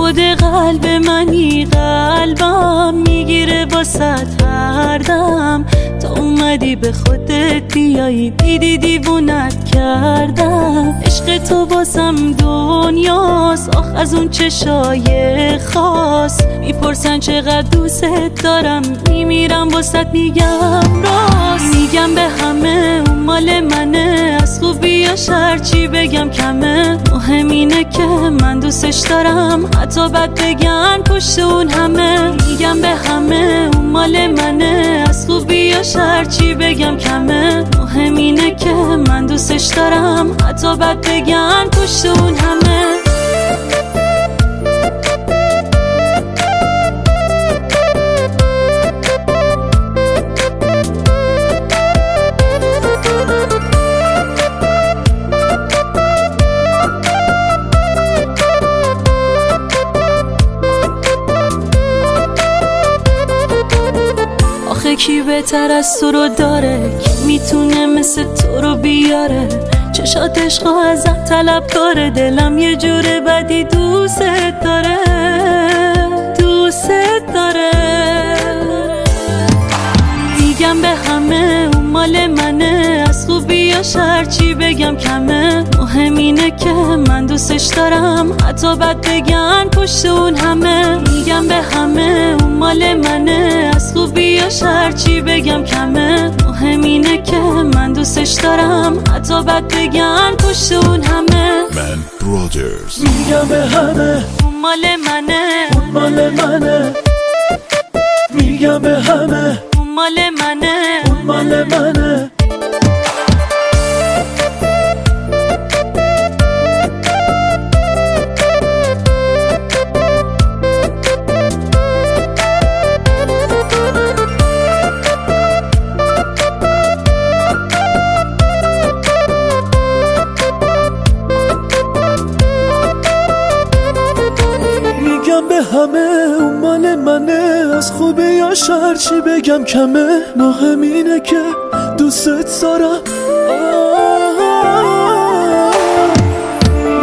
خود قلب منی، قلبم میگیره واسط هر دم. تا اومدی به خودت بیایی، دیدی دیوونت کردم. عشق تو واسم دنیاست، آخ از اون چشای خاص. میپرسن چقدر دوست دارم، میمیرم واسط میگم راست. میگم به همه اون مال منه، از خوبی یا شر چی بگم کمه. مهم اینه که من دوستش دارم، حتی بد بگن پشت اون همه. میگم به همه اون مال منه، از خوبی یا شر چی بگم کمه. مهم اینه که من دوستش دارم، حتی بد بگن پشت اون همه. آخه کی بهتر از تو رو داره، کی میتونه مثل تو رو بیاره. چشات عشق ازت طلب داره، دلم یه جور بدی دوست داره، دوست داره. میگم به همه اون مال منه، از خوبی یا شر چی بگم کمه. مهم اینه که من دوستش دارم، حتی بد بگن پشت اون همه. میگم به همه اون مال منه، از خوبی یا شر چی بگم کمه. مهم اینه که من دوستش دارم، حتی بد بگن پشت اون همه. من برادرز. میگم به همه اون مال منه، اون مال منه. میگم به همه اون مال منه، اون مال منه. میگم به همه اون مال منه، از خوبی یا شر چی بگم کمه. مهم اینه که دوستت دارم.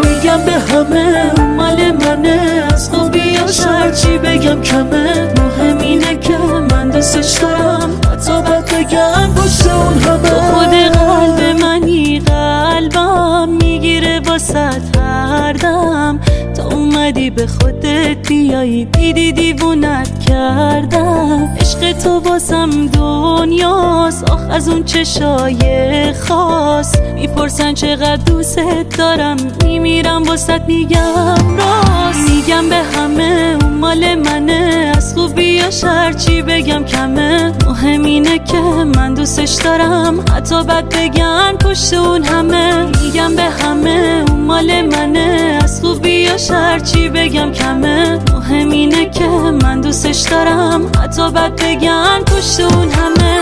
میگم به همه اون مال منه، از خوبی یا شر چی بگم کمه. مهم اینه که من دوستش دارم، حتی بد بگم پشت اون همه. تو خود قلب منی، قلبم میگیره واسط هر دم. تا اومدی به خودت بیایی، دیدی دیوونت کردم. عشق تو واسم دنیاست، آخ از اون چشای خاص. میپرسن چقدر دوست دارم، میمیرم واسط میگم راست. میگم به همه اون مال منه، از خوبی یا شر چی بگم کمه. مهم اینه که من دوستش دارم، حتی بد بگن پشت اون همه. میگم به همه اون مال منه، از خوبی یا شر چی بگم کمه. مهم اینه که من دوستش دارم، حتی بد بگن پشت اون همه.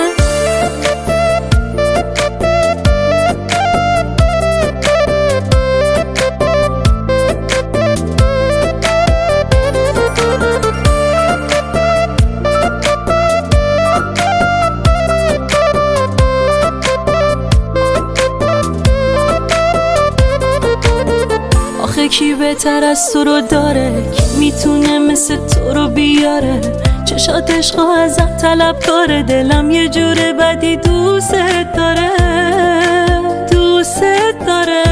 آخه کی بهتر از تو رو داره، کی میتونه مثل تو رو بیاره. چشات عشق ازت طلب داره، دلم یه جور بدی دوست داره، دوست داره.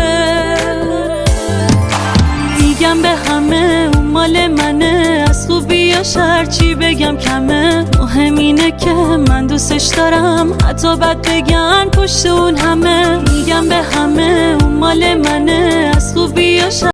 میگم به همه اون مال منه، از خوبی یا شر چی بگم کمه. مهم اینه که من دوستش دارم، حتی بد بگن پشت اون همه. میگم به همه اون مال منه، از خوبی یا شر